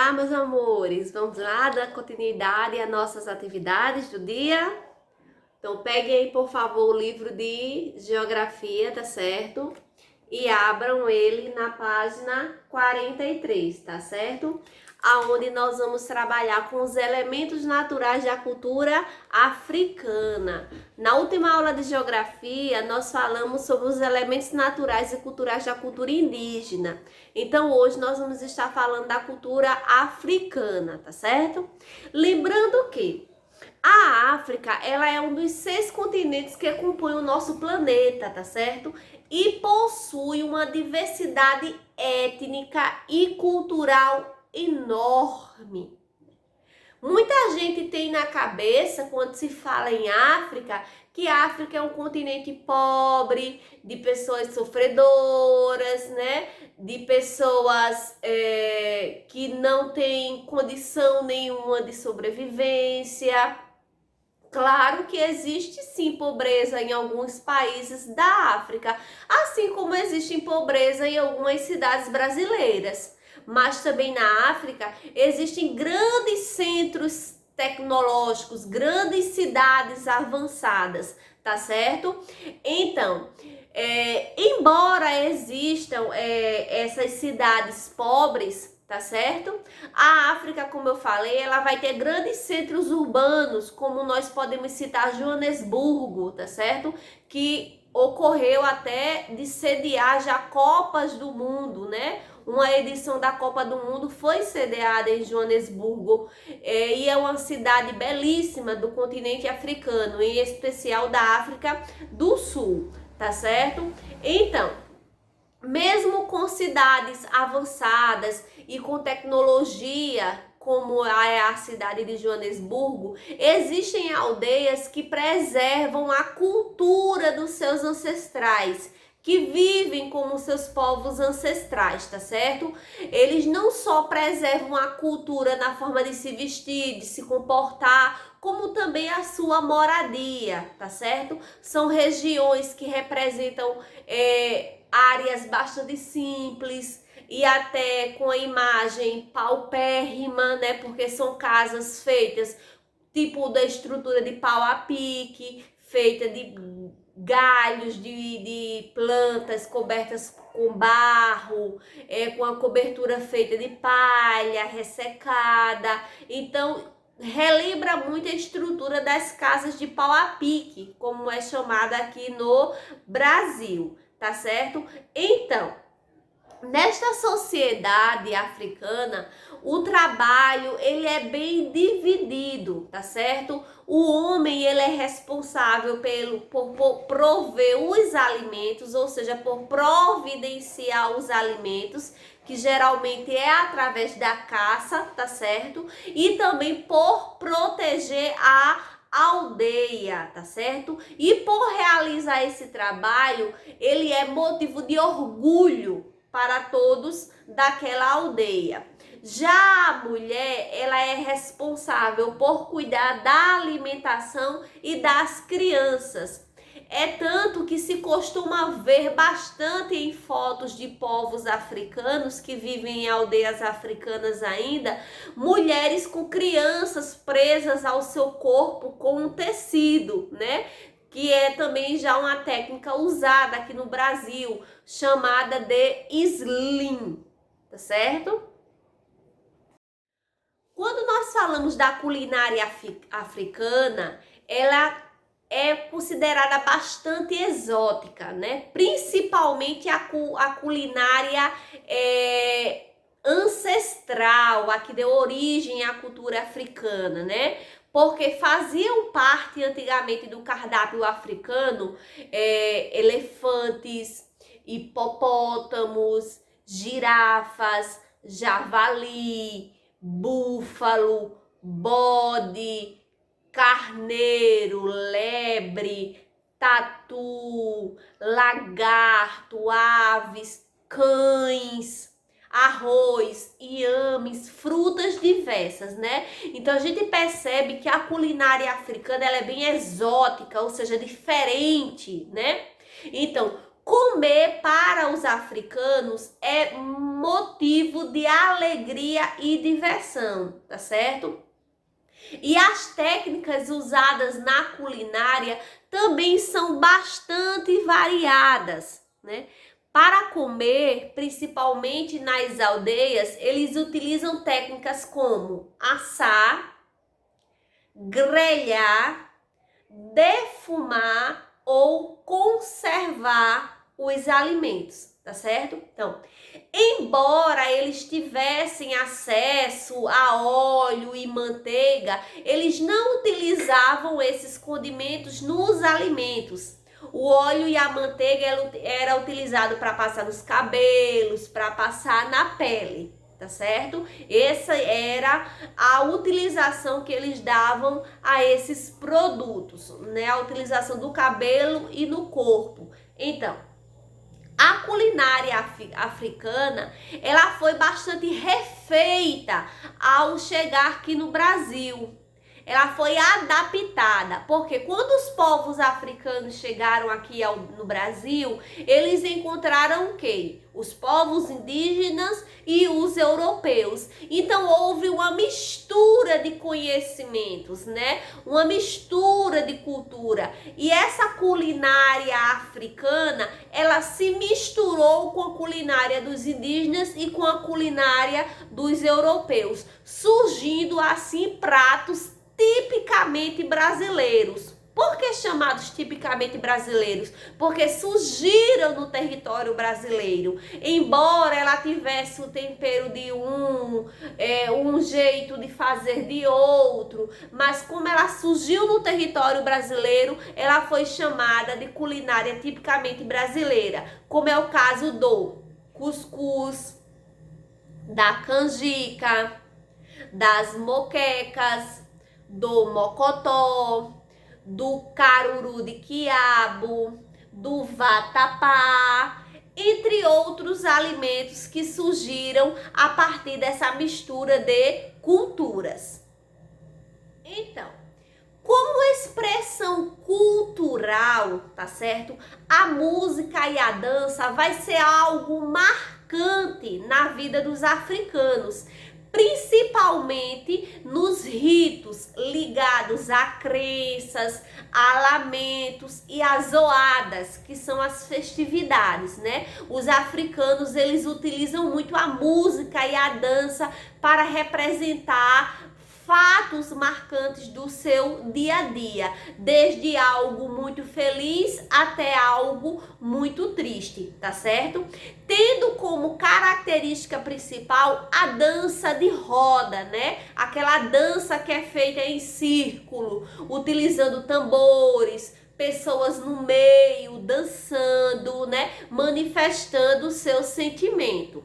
Olá, meus amores, vamos lá dar continuidade às nossas atividades do dia? Então, peguem aí, por favor, o livro de geografia, tá certo? E abram ele na página 43, tá certo? Aonde nós vamos trabalhar com os elementos naturais da cultura africana. Na última aula de geografia, nós falamos sobre os elementos naturais e culturais da cultura indígena. Então, hoje nós vamos estar falando da cultura africana, tá certo? Lembrando que a África, ela é um dos 6 continentes que compõem o nosso planeta, tá certo? E possui uma diversidade étnica e cultural enorme. Muita gente tem na cabeça, quando se fala em África, que a África é um continente pobre, de pessoas sofredoras, né? De pessoas que não têm condição nenhuma de sobrevivência. Claro que existe sim pobreza em alguns países da África, assim como existe pobreza em algumas cidades brasileiras. Mas também na África existem grandes centros tecnológicos, grandes cidades avançadas, tá certo? Então, embora existam essas cidades pobres, tá certo? A África, como eu falei, ela vai ter grandes centros urbanos, como nós podemos citar Joanesburgo, tá certo? Que ocorreu até de sediar já Copas do Mundo, né? Uma edição da Copa do Mundo foi sediada em Joanesburgo e é uma cidade belíssima do continente africano, em especial da África do Sul, tá certo? Então, mesmo com cidades avançadas e com tecnologia, como é a cidade de Joanesburgo, existem aldeias que preservam a cultura dos seus ancestrais, que vivem como seus povos ancestrais, tá certo? Eles não só preservam a cultura na forma de se vestir, de se comportar, como também a sua moradia, tá certo? São regiões que representam áreas bastante simples e até com a imagem paupérrima, né? Porque são casas feitas tipo da estrutura de pau a pique, feita de galhos de plantas cobertas com barro, com a cobertura feita de palha ressecada. Então, relembra muito a estrutura das casas de pau a pique, como é chamada aqui no Brasil, tá certo? Então, nesta sociedade africana, o trabalho ele é bem dividido, tá certo? O homem ele é responsável por prover os alimentos, ou seja, por providenciar os alimentos, que geralmente é através da caça, tá certo? E também por proteger a aldeia, tá certo? E por realizar esse trabalho, ele é motivo de orgulho para todos daquela aldeia. Já a mulher, ela é responsável por cuidar da alimentação e das crianças. É tanto que se costuma ver bastante em fotos de povos africanos que vivem em aldeias africanas ainda, mulheres com crianças presas ao seu corpo com um tecido, né? Que é também já uma técnica usada aqui no Brasil, chamada de slim, tá certo? Quando nós falamos da culinária africana, ela é considerada bastante exótica, né? Principalmente a culinária ancestral, a que deu origem à cultura africana, né? Porque faziam parte antigamente do cardápio africano elefantes, hipopótamos, girafas, javali, búfalo, bode, carneiro, lebre, tatu, lagarto, aves, cães, arroz, inhames, frutas diversas, né? Então a gente percebe que a culinária africana ela é bem exótica, ou seja, diferente, né? Então, como Comer para os africanos é motivo de alegria e diversão, tá certo? E as técnicas usadas na culinária também são bastante variadas, né? Para comer, principalmente nas aldeias, eles utilizam técnicas como assar, grelhar, defumar ou conservar os alimentos, tá certo? Então, embora eles tivessem acesso a óleo e manteiga, eles não utilizavam esses condimentos nos alimentos. O óleo e a manteiga era utilizado para passar nos cabelos, para passar na pele, tá certo? Essa era a utilização que eles davam a esses produtos, né? A utilização do cabelo e no corpo. Então, a culinária africana, ela foi bastante refeita ao chegar aqui no Brasil. Ela foi adaptada, porque quando os povos africanos chegaram aqui no Brasil, eles encontraram o quê? Os povos indígenas e os europeus. Então houve uma mistura de conhecimentos, né? Uma mistura de cultura. E essa culinária africana, ela se misturou com a culinária dos indígenas e com a culinária dos europeus, surgindo assim pratos tipicamente brasileiros. Por que chamados tipicamente brasileiros? Porque surgiram no território brasileiro. Embora ela tivesse o tempero de um jeito de fazer de outro, mas como ela surgiu no território brasileiro, ela foi chamada de culinária tipicamente brasileira, como é o caso do cuscuz, da canjica, das moquecas, do mocotó, do caruru de quiabo, do vatapá, entre outros alimentos que surgiram a partir dessa mistura de culturas. Então, como expressão cultural, tá certo? A música e a dança vai ser algo marcante na vida dos africanos, principalmente nos ritos ligados a crenças, a lamentos e a zoadas, que são as festividades, né? Os africanos, eles utilizam muito a música e a dança para representar fatos marcantes do seu dia a dia, desde algo muito feliz até algo muito triste, tá certo? Tendo como característica principal a dança de roda, né? Aquela dança que é feita em círculo, utilizando tambores, pessoas no meio, dançando, né? Manifestando o seu sentimento.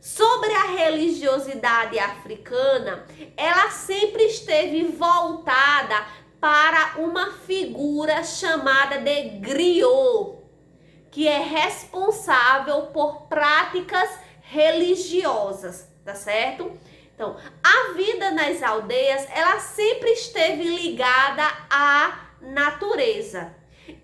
Sobre a religiosidade africana, ela sempre esteve voltada para uma figura chamada de griot, que é responsável por práticas religiosas, tá certo? Então, a vida nas aldeias, ela sempre esteve ligada à natureza.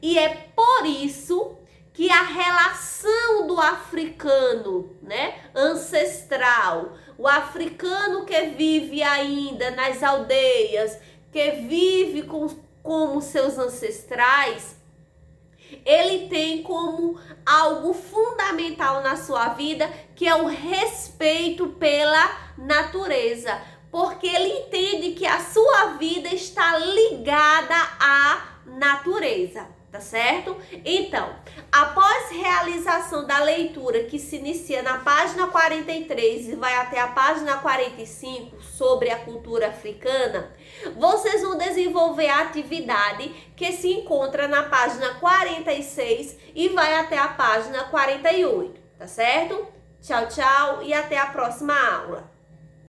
E é por isso que a relação do africano, né, ancestral, o africano que vive ainda nas aldeias, que vive como seus ancestrais, ele tem como algo fundamental na sua vida, que é o respeito pela natureza, porque ele entende que a sua vida está ligada à natureza. Tá certo? Então, após realização da leitura, que se inicia na página 43 e vai até a página 45 sobre a cultura africana, vocês vão desenvolver a atividade que se encontra na página 46 e vai até a página 48, tá certo? Tchau, tchau e até a próxima aula.